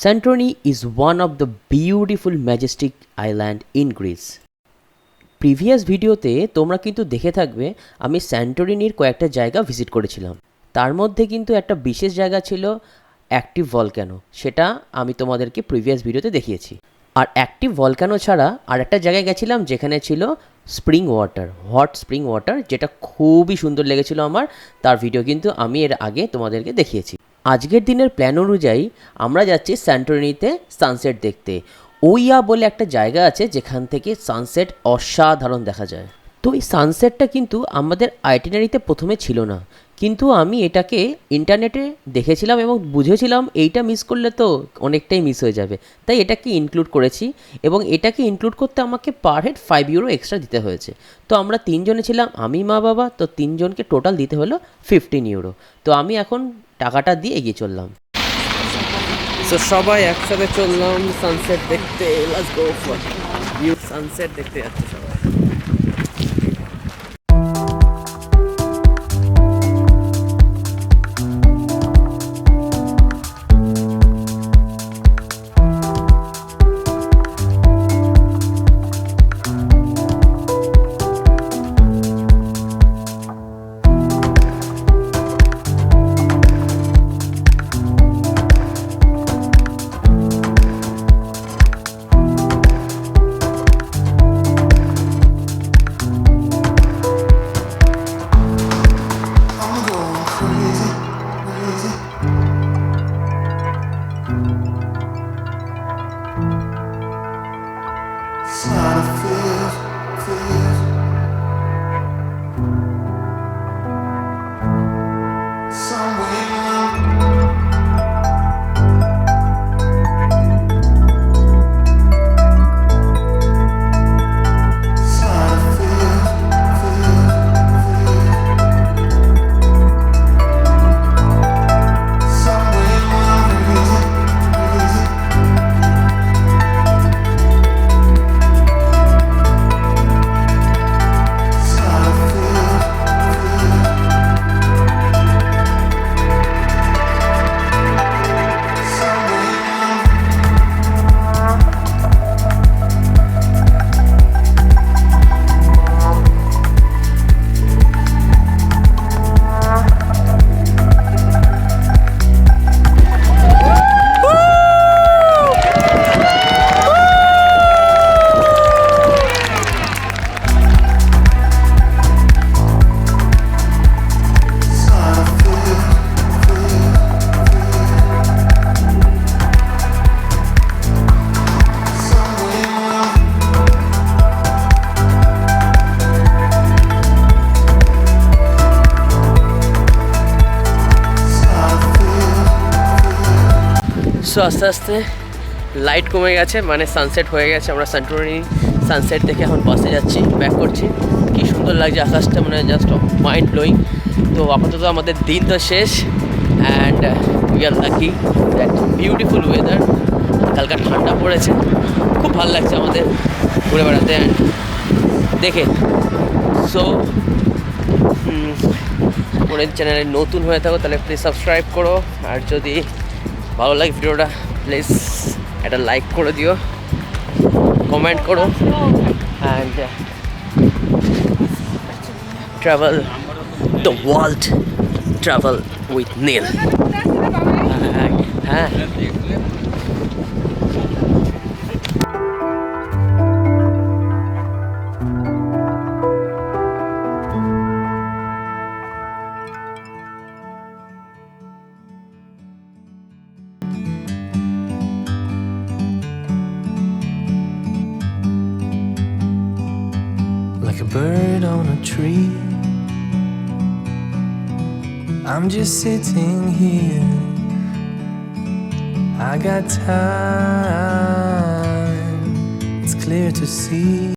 Santorini is one of the beautiful majestic island in Greece. Previous ভিডিওতে তোমরা কিন্তু দেখে থাকবে আমি স্যান্টোরিনির কয়েকটা জায়গা ভিজিট করেছিলাম। তার মধ্যে কিন্তু একটা বিশেষ জায়গা ছিল অ্যাক্টিভ ভলক্যানো, সেটা আমি তোমাদেরকে প্রিভিয়াস ভিডিওতে দেখিয়েছি। আর অ্যাক্টিভ ভলক্যানো ছাড়া আর একটা জায়গায় গেছিলাম যেখানে ছিল spring water, hot spring water, যেটা খুবই সুন্দর লেগেছিল আমার। তার ভিডিও কিন্তু আমি এর আগে তোমাদেরকে দেখিয়েছি। আজকের দিনের প্ল্যান অনুযায়ী আমরা যাচ্ছি স্যান্টোরিনিতে সানসেট দেখতে। ওইয়া বলে একটা জায়গা আছে যেখান থেকে সানসেট অসাধারণ দেখা যায়। তো এই সানসেটটা কিন্তু আমাদের আইটিনারিতে প্রথমে ছিল না, কিন্তু আমি এটাকে ইন্টারনেটে দেখেছিলাম এবং বুঝেছিলাম এইটা মিস করলে তো অনেকটাই মিস হয়ে যাবে, তাই এটাকে ইনক্লুড করেছি। এবং এটাকে ইনক্লুড করতে আমাকে পার হেড 5 ইউরো এক্সট্রা দিতে হয়েছে। তো আমরা তিনজনে ছিলাম, আমি, মা, বাবা, তো তিনজনকে টোটাল দিতে হলো 15 ইউরো। তো আমি এখন টাকাটা দিয়ে এগিয়ে চললাম। তো সবাই একসাথে চললাম সানসেট দেখতে। Let's go for view, sunset দেখতে যাচ্ছি সবাই। সো আস্তে আস্তে লাইট কমে গেছে, মানে সানসেট হয়ে গেছে। আমরা সান্টোরিনি সানসেট দেখে এখন বাসে যাচ্ছি, ব্যাক করছি। কী সুন্দর লাগছে আকাশটা, মানে জাস্ট মাইন্ড ব্লোয়িং। তো আপাতত আমাদের দিন তো শেষ, and we are lucky that beautiful weather. হালকা ঠান্ডা পড়েছে, খুব ভালো লাগছে আমাদের ঘুরে বেড়াতে অ্যান্ড দেখে। সো ওদের চ্যানেলে নতুন হয়ে থাকো তাহলে প্লিজ সাবস্ক্রাইব করো, আর যদি ভালো লাগে ভিডিওটা প্লিজ একটা লাইক করে দিও, কমেন্ট করো, and travel the world, travel with Neel. হ্যাঁ, like a bird on a tree, I'm just sitting here. I got time, it's clear to see.